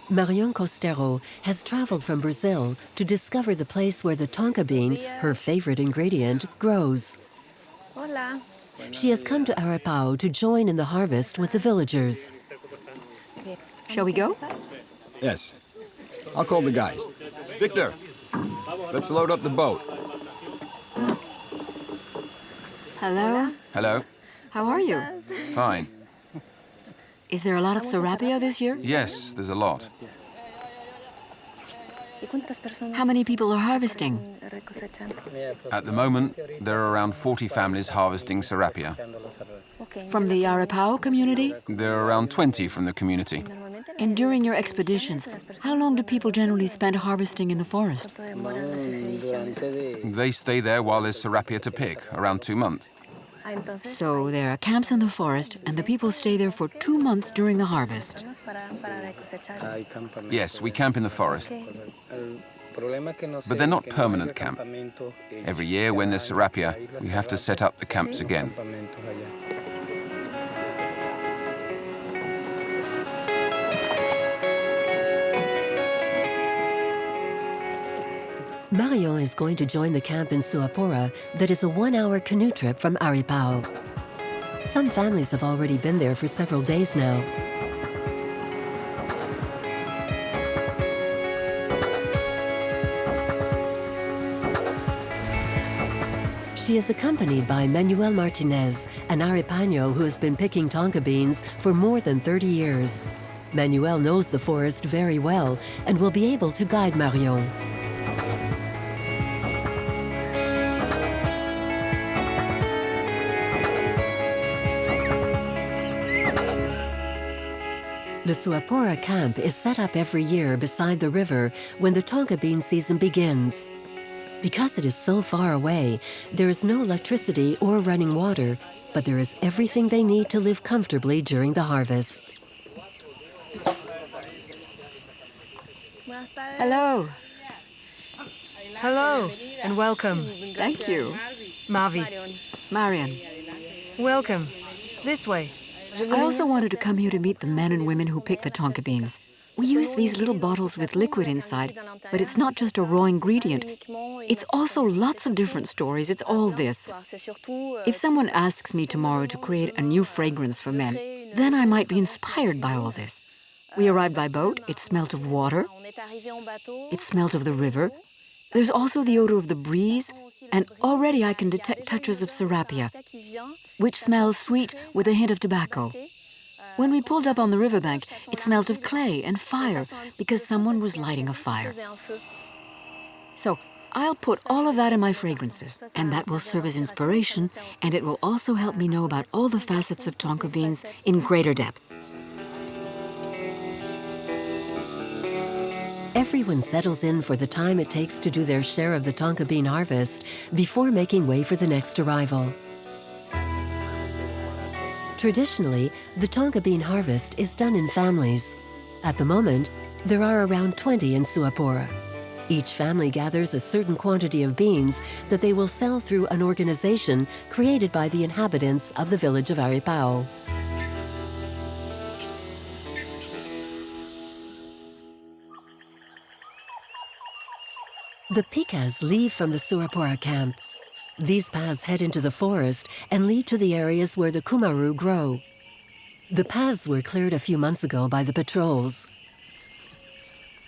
Marion Costero has traveled from Brazil to discover the place where the tonka bean, her favorite ingredient, grows. Hola. She has come to Arapao to join in the harvest with the villagers. Shall we go? Yes. I'll call the guys. Victor, let's load up the boat. Hello. Hello. How are you? Fine. Is there a lot of serapia this year? Yes, there's a lot. How many people are harvesting? At the moment, there are around 40 families harvesting serapia. From the Arapao community? There are around 20 from the community. And during your expeditions, how long do people generally spend harvesting in the forest? They stay there while there's serapia to pick, around 2 months. So there are camps in the forest, and the people stay there for 2 months during the harvest. Yes, we camp in the forest. But they're not permanent camp. Every year when there's serapia, we have to set up the camps again. Marion is going to join the camp in Suapora that is a 1-hour canoe trip from Aripao. Some families have already been there for several days now. She is accompanied by Manuel Martinez, an Aripaño who has been picking tonka beans for more than 30 years. Manuel knows the forest very well and will be able to guide Marion. The Suapora camp is set up every year beside the river when the tonka bean season begins. Because it is so far away, there is no electricity or running water, but there is everything they need to live comfortably during the harvest. Hello. Hello and welcome. Thank you. Mavis. Marian. Welcome. This way. I also wanted to come here to meet the men and women who pick the tonka beans. We use these little bottles with liquid inside, but it's not just a raw ingredient. It's also lots of different stories. It's all this. If someone asks me tomorrow to create a new fragrance for men, then I might be inspired by all this. We arrived by boat. It smelt of water. It smelt of the river. There's also the odor of the breeze, and already I can detect touches of serapia, which smells sweet with a hint of tobacco. When we pulled up on the riverbank, it smelled of clay and fire because someone was lighting a fire. So I'll put all of that in my fragrances, and that will serve as inspiration, and it will also help me know about all the facets of tonka beans in greater depth. Everyone settles in for the time it takes to do their share of the tonka bean harvest before making way for the next arrival. Traditionally, the tonka bean harvest is done in families. At the moment, there are around 20 in Suapora. Each family gathers a certain quantity of beans that they will sell through an organization created by the inhabitants of the village of Aripao. The Picas leave from the Suapora camp. These paths head into the forest and lead to the areas where the cumaru grow. The paths were cleared a few months ago by the patrols.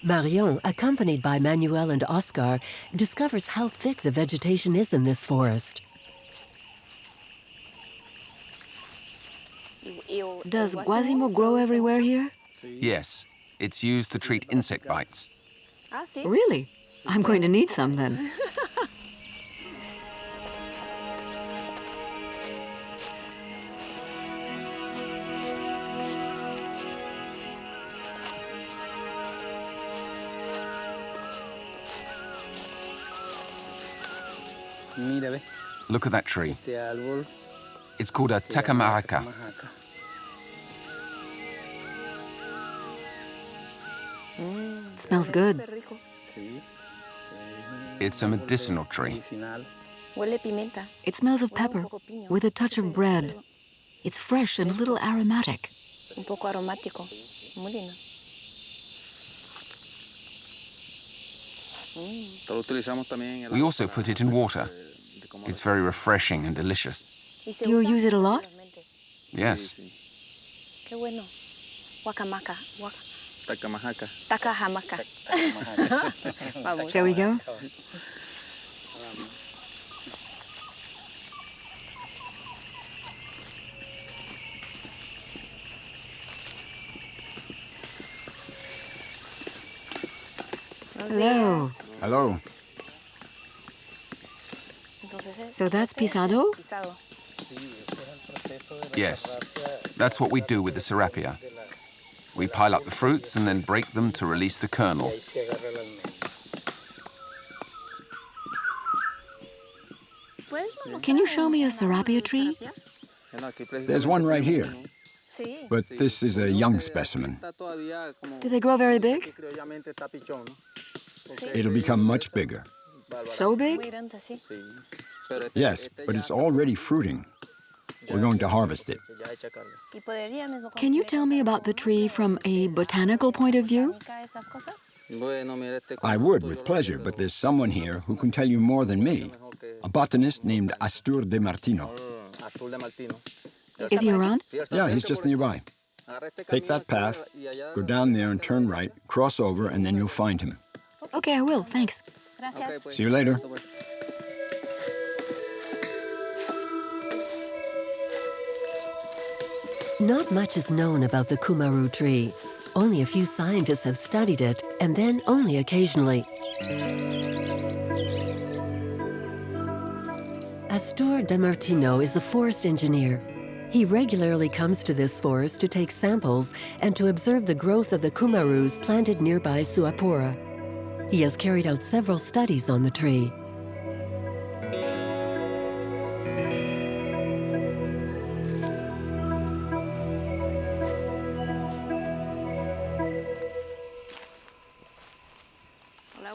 Marion, accompanied by Manuel and Oscar, discovers how thick the vegetation is in this forest. Does guasimo grow everywhere here? Yes, it's used to treat insect bites. Really? I'm going to need some then. Look at that tree. It's called a tacamaraca. It smells good. It's a medicinal tree. It smells of pepper with a touch of bread. It's fresh and a little aromatic. We also put it in water. It's very refreshing and delicious. Do you use it a lot? Yes. Qué bueno. Guacamaca. Takahamaca. Vamos. Shall we go? Hello. Hello. So that's pisado? Yes. That's what we do with the serapia. We pile up the fruits and then break them to release the kernel. Can you show me a serapia tree? There's one right here. But this is a young specimen. Do they grow very big? It'll become much bigger. So big? Yes, but it's already fruiting. We're going to harvest it. Can you tell me about the tree from a botanical point of view? I would, with pleasure, but there's someone here who can tell you more than me. A botanist named Astur de Martino. Is he around? Yeah, he's just nearby. Take that path, go down there and turn right, cross over, and then you'll find him. Okay, I will. Thanks. See you later. Not much is known about the cumaru tree. Only a few scientists have studied it, and then only occasionally. Astur de Martino is a forest engineer. He regularly comes to this forest to take samples and to observe the growth of the cumarus planted nearby Suapura. He has carried out several studies on the tree.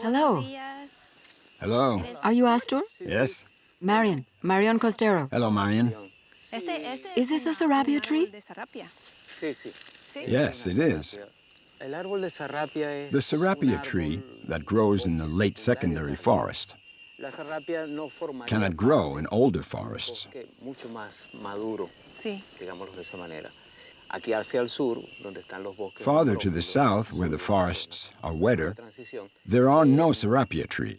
Hello. Hello. Are you Astur? Yes? Marion Costero. Hello, Marion. Is this a serapia tree? Yes, it is. The serapia tree that grows in the late secondary forest cannot grow in older forests. Farther to the south, where the forests are wetter, there are no serapia trees.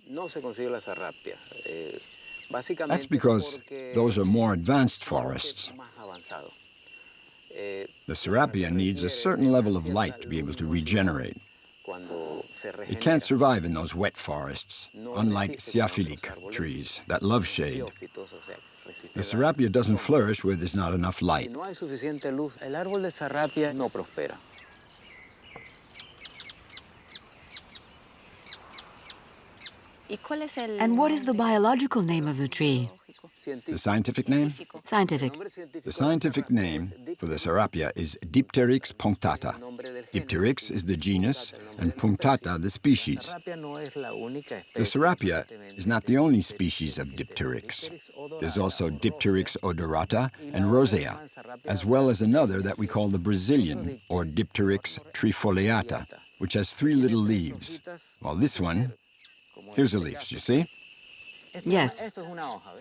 That's because those are more advanced forests. The serapia needs a certain level of light to be able to regenerate. It can't survive in those wet forests, unlike sciaphilic trees that love shade. The serapia doesn't flourish where there's not enough light. And what is the biological name of the tree? The scientific name? Scientific. The scientific name for the serapia is Dipteryx punctata. Dipteryx is the genus and punctata the species. The serapia is not the only species of Dipteryx. There's also Dipteryx odorata and rosea, as well as another that we call the Brazilian, or Dipteryx trifoliata, which has 3 little leaves. While this one, here's the leaves, you see? Yes.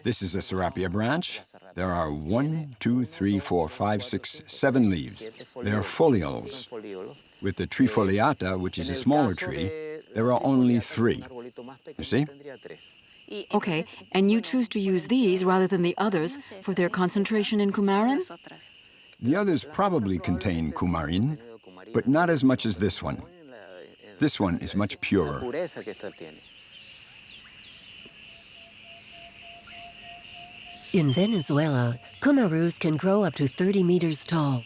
This is a serapia branch. There are 1, 2, 3, 4, 5, 6, 7 leaves. They are folioles. With the trifoliata, which is a smaller tree, there are only 3. You see? Okay, and you choose to use these rather than the others for their concentration in Coumarin? The others probably contain Coumarin, but not as much as this one. This one is much purer. In Venezuela, cumarus can grow up to 30 meters tall.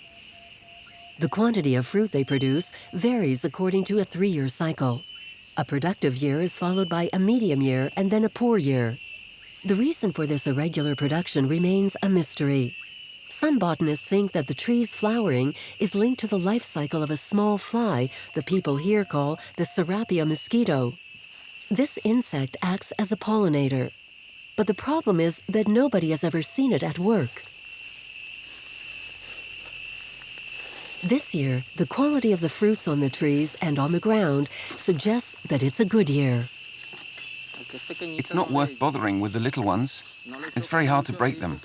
The quantity of fruit they produce varies according to a 3-year cycle. A productive year is followed by a medium year and then a poor year. The reason for this irregular production remains a mystery. Some botanists think that the tree's flowering is linked to the life cycle of a small fly the people here call the serapia mosquito. This insect acts as a pollinator. But the problem is that nobody has ever seen it at work. This year, the quality of the fruits on the trees and on the ground suggests that it's a good year. It's not worth bothering with the little ones. It's very hard to break them.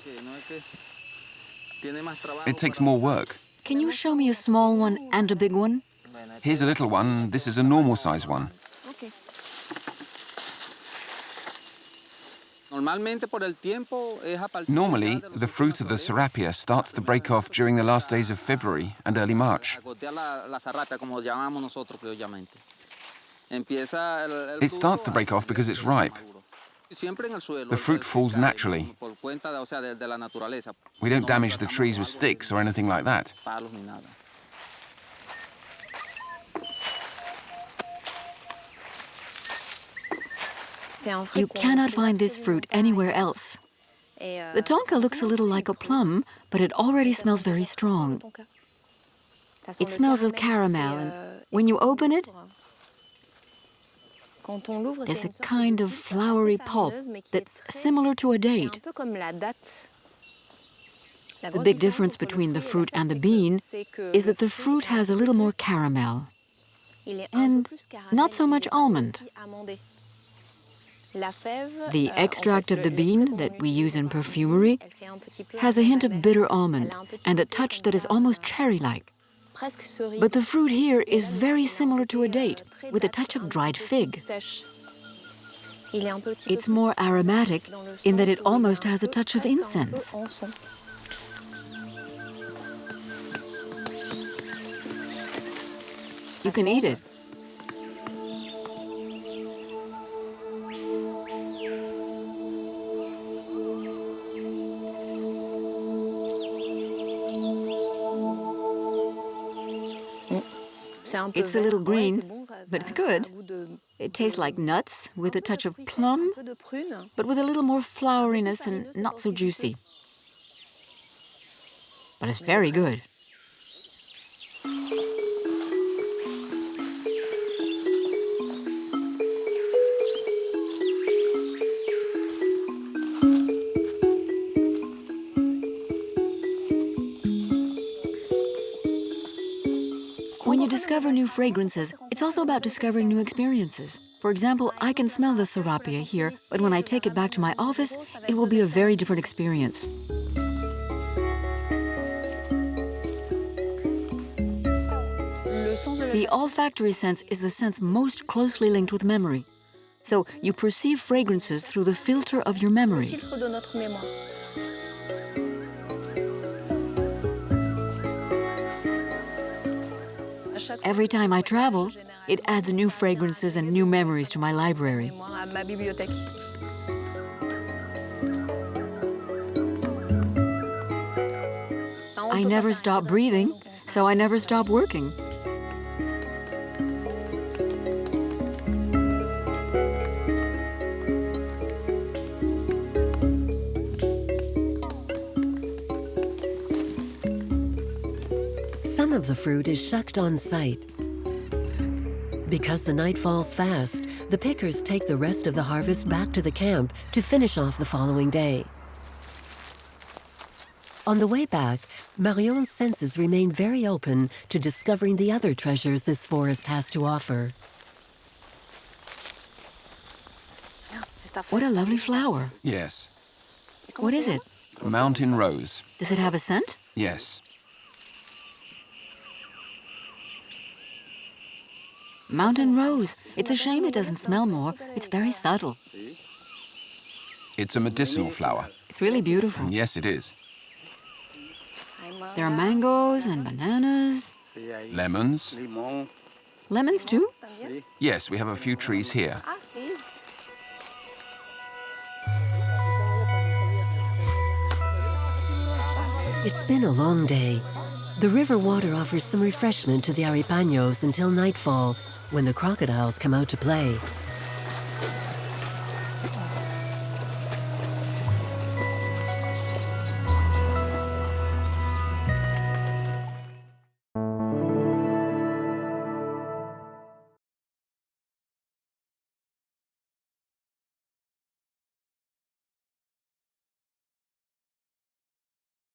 It takes more work. Can you show me a small one and a big one? Here's a little one. This is a normal size one. Normally, the fruit of the serapia starts to break off during the last days of February and early March. It starts to break off because it's ripe. The fruit falls naturally. We don't damage the trees with sticks or anything like that. You cannot find this fruit anywhere else. The tonka looks a little like a plum, but it already smells very strong. It smells of caramel, and when you open it, there's a kind of flowery pulp that's similar to a date. The big difference between the fruit and the bean is that the fruit has a little more caramel and not so much almond. The extract of the bean that we use in perfumery has a hint of bitter almond and a touch that is almost cherry-like. But the fruit here is very similar to a date, with a touch of dried fig. It's more aromatic in that it almost has a touch of incense. You can eat it. It's a little green, but it's good. It tastes like nuts with a touch of plum, but with a little more floweriness and not so juicy. But it's very good. When you discover new fragrances, it's also about discovering new experiences. For example, I can smell the serapia here, but when I take it back to my office, it will be a very different experience. The olfactory sense is the sense most closely linked with memory. So you perceive fragrances through the filter of your memory. Every time I travel, it adds new fragrances and new memories to my library. I never stop breathing, so I never stop working. Some of the fruit is shucked on site. Because the night falls fast, the pickers take the rest of the harvest back to the camp to finish off the following day. On the way back, Marion's senses remain very open to discovering the other treasures this forest has to offer. What a lovely flower. Yes. What is it? Mountain rose. Does it have a scent? Yes. Mountain rose. It's a shame it doesn't smell more. It's very subtle. It's a medicinal flower. It's really beautiful. Yes, it is. There are mangoes and bananas. Lemons. Lemons too? Yes, we have a few trees here. It's been a long day. The river water offers some refreshment to the Aripaños until nightfall, when the crocodiles come out to play.